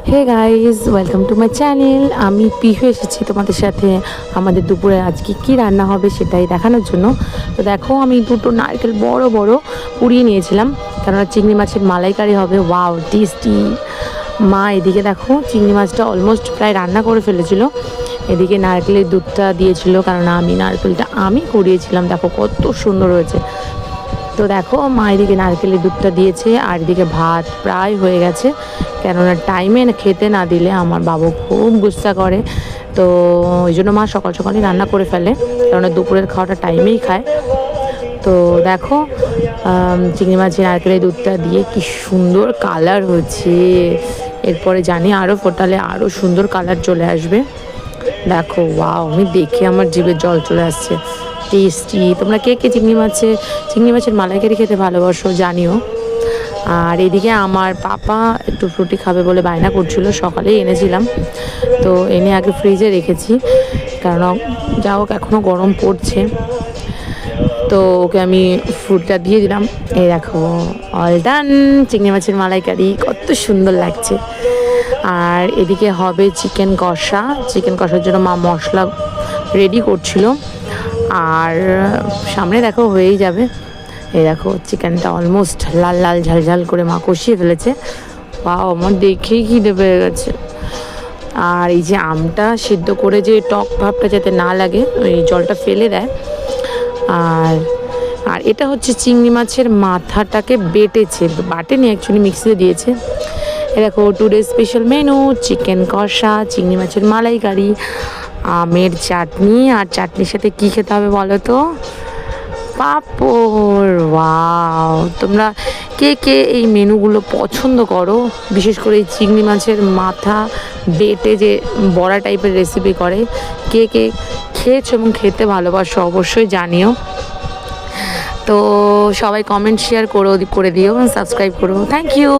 Hey guys, welcome to my channel. আমি পিহু এসেছি তোমাদের সাথে আমাদের দুপুরে আজকে কি রান্না হবে সেটাই দেখানোর জন্য। তো দেখো, আমি দুটো নারকেল বড় বড় পুড়িয়ে নিয়েছিলাম, কেননা চিংড়ি মাছের মালাইকারি হবে। Wow, tasty. মা এদিকে দেখো চিংড়ি মাছটা অলমোস্ট প্রায় রান্না করে ফেলেছিল, এদিকে নারকেলের দুধটা দিয়েছিল, কেননা নারকেলটা আমি কুড়িয়েছিলাম। দেখো কত সুন্দর হয়েছে। তো দেখো মা এদিকে নারকেলের দুধটা দিয়েছে, আর এদিকে ভাত প্রায় হয়ে গেছে, কেননা টাইমে খেতে না দিলে আমার বাবু খুব গুস্সা করে। তো ওই জন্য মা সকাল সকালই রান্না করে ফেলে, কেননা দুপুরের খাওয়াটা টাইমেই খায়। তো দেখো চিংড়ি মাছের নারকেলের দুধটা দিয়ে কি সুন্দর কালার হচ্ছে। এরপরে জানি আরও ফোটালে আরও সুন্দর কালার চলে আসবে। দেখো ওয়াও, আমি দেখে আমার জিভে জল চলে আসছে। টেস্টি। তোমরা কে কে চিংড়ি মাছের মালাইকারি খেতে ভালোবাসো জানিও। আর এদিকে আমার পাপা একটু ফ্রুটি খাবে বলে বায়না করছিল, সকালেই এনেছিলাম, তো এনে আগে ফ্রিজে রেখেছি, কারণ যা হোক এখনও গরম পড়ছে। তো ওকে আমি ফ্রুটটা দিয়ে দিলাম। এই দেখো অল ডান, চিংড়ি মাছের মালাইকারি কত সুন্দর লাগছে। আর এদিকে হবে চিকেন কষার জন্য মা মশলা রেডি করছিল, আর সামনে দেখো হয়েই যাবে। এই দেখো চিকেনটা অলমোস্ট লাল লাল ঝাল ঝাল করে মা কষিয়ে ফেলেছে। বাও, আমার দেখেই খিদে পেয়ে গেছে। আর এই যে আমটা সিদ্ধ করে যে টক ভাবটা যাতে না লাগে, ওই জলটা ফেলে দেয়। আর আর এটা হচ্ছে চিংড়ি মাছের মাথাটাকে বাটেনি অ্যাকচুয়ালি, মিক্সিতে দিয়েছে। এ দেখো টুডে স্পেশাল মেনু, চিকেন কষা, চিংড়ি মাছের মালাইকারি, আমের চাটনি। আর চাটনির সাথে কী খেতে হবে বলো তো? পাঁপড়। ওয়াও, তোমরা কে কে এই মেনুগুলো পছন্দ করো? বিশেষ করে এই চিংড়ি মাছের মাথা বেটে যে বড়া টাইপের রেসিপি করে, কে কে খেয়েছো এবং খেতে ভালোবাসো অবশ্যই জানিও। তো সবাই কমেন্ট শেয়ার করে দিও, সাবস্ক্রাইব করো। Thank you.